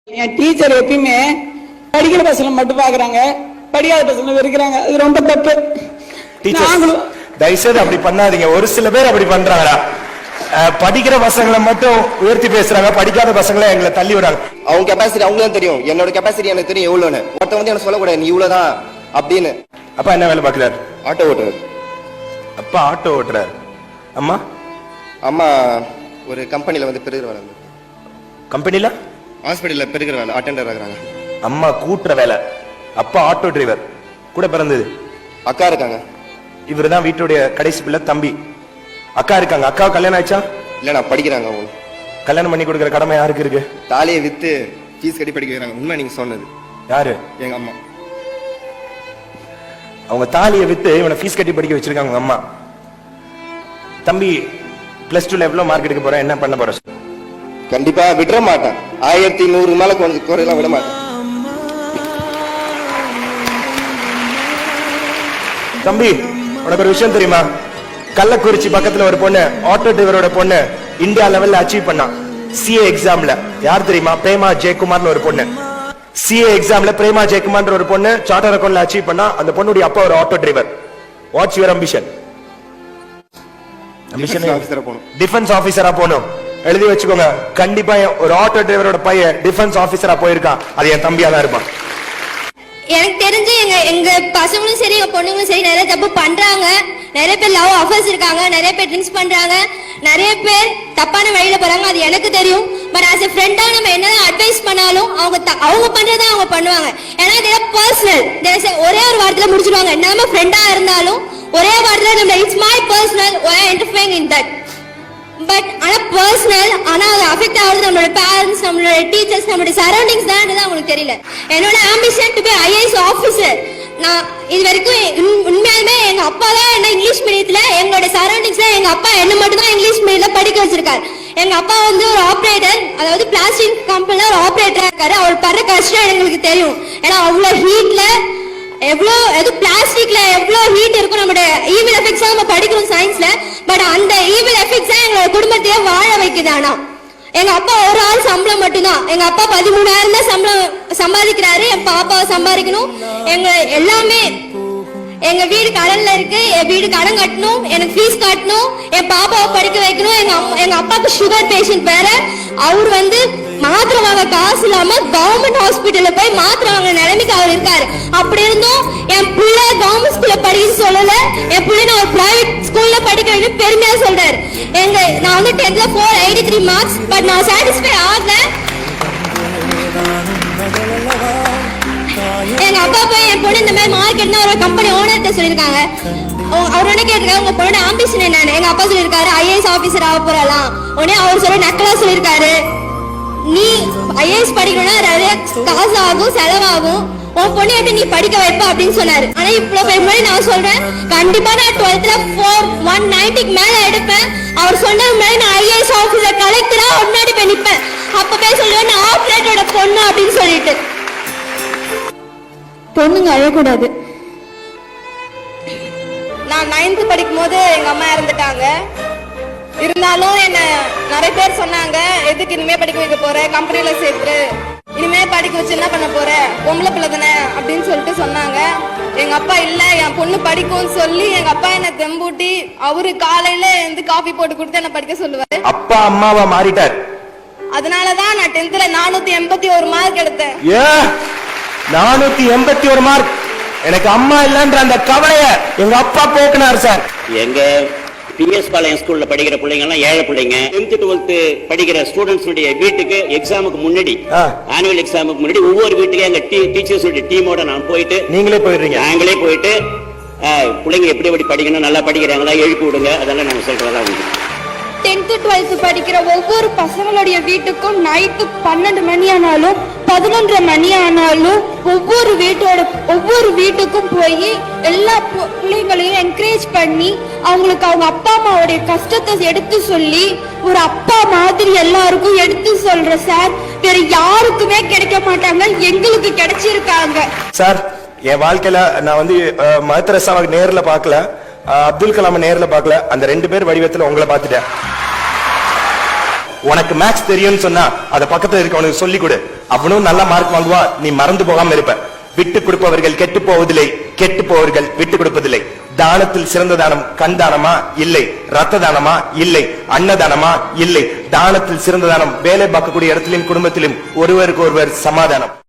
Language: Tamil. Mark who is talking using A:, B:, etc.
A: என் டீச்சர் எப்பயுமே படிக்கிற பசங்க மட்டும் பாக்குறாங்க, படிக்காத பசங்க வெறுக்கிறாங்க. அது ரொம்ப தப்பு.
B: தயவுசெய்து அப்படி பண்ணாதீங்க. ஒரு சில பேர் அப்படி பண்றாங்களா, படிக்கிற பசங்களை மட்டும் உயர்த்தி பேசுறாங்க, படிக்காத பசங்களை எங்களை தள்ளி விடுறாங்க.
C: அவங்க கெப்பாசிட்டி அவங்களுக்கு தெரியும், என்னோட கெப்பாசிட்டி எனக்கு தெரியும் எவ்வளவுன்னு. ஒருத்தன் வந்து எனக்கு சொல்லக்கூடாது நீ இவ்வளவுதான் அப்படின்னு.
B: அப்பா என்ன வேலை பாக்குறாரு?
C: ஆட்டோ ஓட்டுறாரு.
B: அப்பா ஆட்டோ ஓட்டுறாரு. அம்மா
C: அம்மா ஒரு கம்பெனில வந்து பெருகிற வேலை.
B: கம்பெனில
C: ஹாஸ்பிட்டல்ல பெருகிற வேலை, அட்டெண்டர் ஆகுறாங்க.
B: அம்மா கூட்டுற வேலை, அப்பா ஆட்டோ டிரைவர். கூட பிறந்தது
C: அக்கா இருக்காங்க.
B: இவரு தான் வீட்டுடைய கடைசி பிள்ளை, தம்பி. அக்கா இருக்காங்க. அக்கா கல்யாணம் ஆயிடுச்சா?
C: இல்ல நான் படிக்கிறாங்க. அவங்க
B: கல்யாணம் பண்ணி கொடுக்குற கடமை யாருக்கு இருக்கு?
C: தாலியை வித்து ஃபீஸ் கட்டி படிக்க வைக்கிறாங்க. உண்மை நீங்க சொன்னது.
B: யாரு?
C: எங்க அம்மா.
B: அவங்க தாலியை வித்து இவனை ஃபீஸ் கட்டி படிக்க வச்சிருக்காங்க உங்க அம்மா. தம்பி +2ல எவ்வளவு மார்க் எடுக்க போற, என்ன பண்ண போற?
C: கண்டிப்பா விட மாட்டேன். 1100 மேல குறையெல்லாம் விட மாட்டேன்.
B: தம்பி உனக்கு ஒரு விஷயம் தெரியுமா? கள்ளக்குறிச்சி பக்கத்துல ஒரு பொண்ணு, ஆட்டோ டிரைவரோட பொண்ணு, இந்தியா லெவல்ல அச்சீவ் பண்ணா சிஏ எக்ஸாம்ல. யார் தெரியுமா? பிரேமா ஜெயக்குமார்னு ஒரு பொண்ணு. சிஏ எக்ஸாம்ல பிரேமா ஜெயக்குமார்ன்ற ஒரு பொண்ணு சார்ட்டர் அக்கவுண்ட்ல அச்சீவ் பண்ணா. அந்த பொண்ணுடைய அப்பா ஒரு auto driver. What's your ambition? Defence ஆபீசரா போகணும். எழுதி வச்சுக்கோங்க. கண்டிப்பா ஒரு ஆட்டோ டிரைவரோட பையன் டிஃபென்ஸ் ஆபீசரா போயிருக்கான், அது என் தம்பியா தான் இருப்பான்.
D: எனக்கு தெரிஞ்சு எங்க பசங்களும் சரி எங்க பொண்ணுங்களும் சரி நிறைய தப்பு பண்றாங்க. நிறைய பேர் லவ் அஃபேர்ஸ் இருக்காங்க, நிறைய பேர் ட்ரிங்க்ஸ் பண்றாங்க, நிறைய பேர் தப்பான வழியில போறாங்க. அது எனக்கு தெரியும். பட் ஆஸ் எ ஃப்ரெண்டா நம்ம என்னதான் அட்வைஸ் பண்ணாலும் அவங்க பண்றதை அவங்க பண்ணுவாங்க. ஏன்னா இது பர்சனல். ஒரே ஒரு வாரத்துல முடிச்சிடுவாங்க. நம்ம ஃப்ரெண்டா இருந்தாலும் ஒரே வாரத்துல நம்ம it's my personal, why interfering in that. But ஆனா பர்சனல், ஆனா அது அஃபெக்ட் ஆகுது நம்மளோட பேரண்ட்ஸ், நம்மளோட டீச்சர்ஸ், நம்மளோட சரௌண்டிங்ஸ் தான் அவங்களுக்கு தெரியல. என்னோட ambition to be IAS officer. நான் இது வரைக்கும் உண்மையாலுமே எங்க அப்பா தான் என்ன இங்கிலீஷ் மீடியத்துல, எங்களோட சரௌண்டிங்ஸ்ல எங்க அப்பா என்ன மட்டும் தான் இங்கிலீஷ் மீடியத்துல படிக்க வச்சிருக்காரு. எங்க அப்பா வந்து ஒரு ஆபரேட்டர், அதாவது பிளாஸ்டிக் கம்பெனில ஒரு ஆபரேட்டரா இருக்காரு. அவர் படுற கஷ்டம் எங்களுக்கு தெரியும். ஏன்னா அவ்வளவு ஹீட்ல, பிளாஸ்டிக்ல எவ்வளவு ஹீட் இருக்கும். நம்மளோட ஈவில் எஃபெக்ட்ஸ் நம்ம படிக்கிறோம் சயின்ஸ்ல. பட் அந்த ஈவில் எஃபெக்ட்ஸ் எங்களோட குடும்பத்தையே வாழ வைக்குது. ஆனா எங்க அப்பா ஒரு ஆள் சம்பளம் மட்டும்தான். எங்க அப்பா 13,000 தான் சம்பளம் சம்பாதிக்கிறாரு. என் பாப்பாவை சம்பாதிக்கணும். எங்க எல்லாமே, எங்க வீடு கடன்ல இருக்கு. என் வீடு கடன் கட்டணும், எனக்கு ஃபீஸ் கட்டணும், என் பாப்பாவை படிக்க வைக்கணும். எங்க அப்பாவுக்கு சுகர் பேஷண்ட் வேற. அவர் வந்து மாத்திரை வாங்க காசு இல்லாம கவர்மெண்ட் ஹாஸ்பிட்டல்ல போய் மாத்திரை வாங்க நிலைமைக்கு அவர் இருக்காரு. அப்படி இருந்தும் என் பிள்ளை கவர்மெண்ட் ஸ்கூல்ல படிக்க சொல்லல, என் பிள்ளை நான் ஒரு பிரைவேட் ஸ்கூல்ல படிக்க வைக்கணும் பெருமையா சொல்றாரு. நான் வந்து 10th 483 மார்க்ஸ். பட் நான் சாட்டிஸ்ஃபை ஆகல. எங்க அப்பா போய் என் பொண்ணு இந்த மாதிரி மார்க் எடுத்தா ஒரு கம்பெனி ஓனர்கிட்ட சொல்லியிருக்காங்க. அவர் என்ன கேட்டிருக்காரு, உங்க பொண்ணோட ஆம்பிஷன் என்னன்னு. எங்க அப்பா சொல்லியிருக்காரு ஐஏஎஸ் ஆபீசர் ஆக போறலாம். உடனே அவர் சொல்ல நக்கலா சொல்லியிருக்காரு, நீ ஐஏஎஸ் படிக்கணும்னா நிறைய காசு ஆகும், செலவாகும், உன் பொண்ணு எப்படி நீ படிக்க வைப்ப அப்படின்னு சொன்னாரு. ஆனா இவ்வளவு முன்னாடி நான் சொல்றேன், கண்டிப்பா நான் 12th 490 மேல எடுப்பேன். அவர் சொன்ன முன்னாடி நான் ஐஏஎஸ் ஆபீசர் கலெக்டரா முன்னாடி போய் நிப்பேன். அப்ப போய் சொல்லுவேன் நான் ஆபரேட்டரோட பொண்ணு அப்படின்னு சொல்லிட்டு. பொண்ணுங்க அழக்கூடாது.
E: நான் 9th படிக்கும் போது எங்க அம்மா இறந்துட்டாங்க. இருந்தாலும் என்ன நிறைய பேர் சொன்னாங்க, எதுக்கு இனிமே படிக்க வைக்க போற, கம்பெனில சேர்த்து இனிமே படிக்க வச்சு என்ன பண்ண போற, பொம்பளை பிள்ளை தானே அப்படின்னு சொல்லிட்டு சொன்னாங்க. எங்க அப்பா இல்ல என் பொண்ணு படிக்கும்னு சொல்லி எங்க அப்பா என்ன தெம்பூட்டி அவரு காலையில இருந்து காபி போட்டு கொடுத்து என்ன படிக்க சொல்லுவாரு.
B: அப்பா அம்மாவா மாறிட்டார்.
E: அதனாலதான் நான் 10th 481 மார்க் எடுத்தேன்.
B: 481 மார்க். எனக்கு அம்மா இல்லன்ற அந்த கவலைய எங்க அப்பா போக்குனார் சார்.
F: எங்க பிஎஸ் பாளையம் ஸ்கூல்ல படிக்கிற பிள்ளைங்க எல்லாம் ஏழை பிள்ளைங்க. 10th 12th படிக்கிற ஸ்டூடெண்ட்ஸ் வீட்டுக்கு எக்ஸாமுக்கு முன்னாடி, ஆனுவல் எக்ஸாமுக்கு முன்னாடி ஒவ்வொரு வீட்டுக்கு எங்க டீச்சர்ஸ் டீமோட நான் போயிட்டு,
B: நீங்களே போயிடுறீங்க?
F: நாங்களே போயிட்டு பிள்ளைங்க எப்படி படிக்கணும், நல்லா படிக்கிறாங்களா எழுப்பி விடுங்க, அதெல்லாம் நாங்க சொல்றதா உண்டு.
E: 10th 12th படிக்கிற ஒவ்வொரு பசங்களுடைய வீட்டுக்கும் நைட்டு 12 மணி ஆனாலும் 11 மணி ஆனாலும் ஒவ்வொரு வீட்டுக்கும் போய் எல்லா பிள்ளைங்களையும் என்கரேஜ் பண்ணி அவங்களுக்கு அவங்க அப்பா அம்மாவுடைய கஷ்டத்தை எடுத்து சொல்லி ஒரு அப்பா மாதிரி எல்லாருக்கும் எடுத்து சொல்ற சார் வேற யாருக்குமே கிடைக்க மாட்டாங்க. எங்களுக்கு கிடைச்சிருக்காங்க
B: சார். என் வாழ்க்கையில நான் வந்து மதரசாவை நேர்ல பார்க்கல, அப்துல் கலாம் நேர்ல பார்க்கல. அந்த 2 பேர் வடிவத்துல உங்களை பார்த்துட்டேன். உனக்கு மேக்ஸ் தெரியும்னு சொன்னா அதை பக்கத்துல இருக்கவனுக்கு சொல்லி கொடு. அவனும் நல்ல மார்க் வாங்குவான், நீ மறந்து போகாம இருப்ப. விட்டு கொடுப்பவர்கள் கெட்டு போவதில்லை, கெட்டு போவர்கள் விட்டு கொடுப்பதில்லை. தானத்தில் சிறந்த தானம் கண் தானமா? இல்லை. ரத்த தானமா? இல்லை. அன்னதானமா? இல்லை. தானத்தில் சிறந்த தானம் வேலை பார்க்கக்கூடிய இடத்திலும் குடும்பத்திலும் ஒருவருக்கு ஒருவர் சமாதானம்.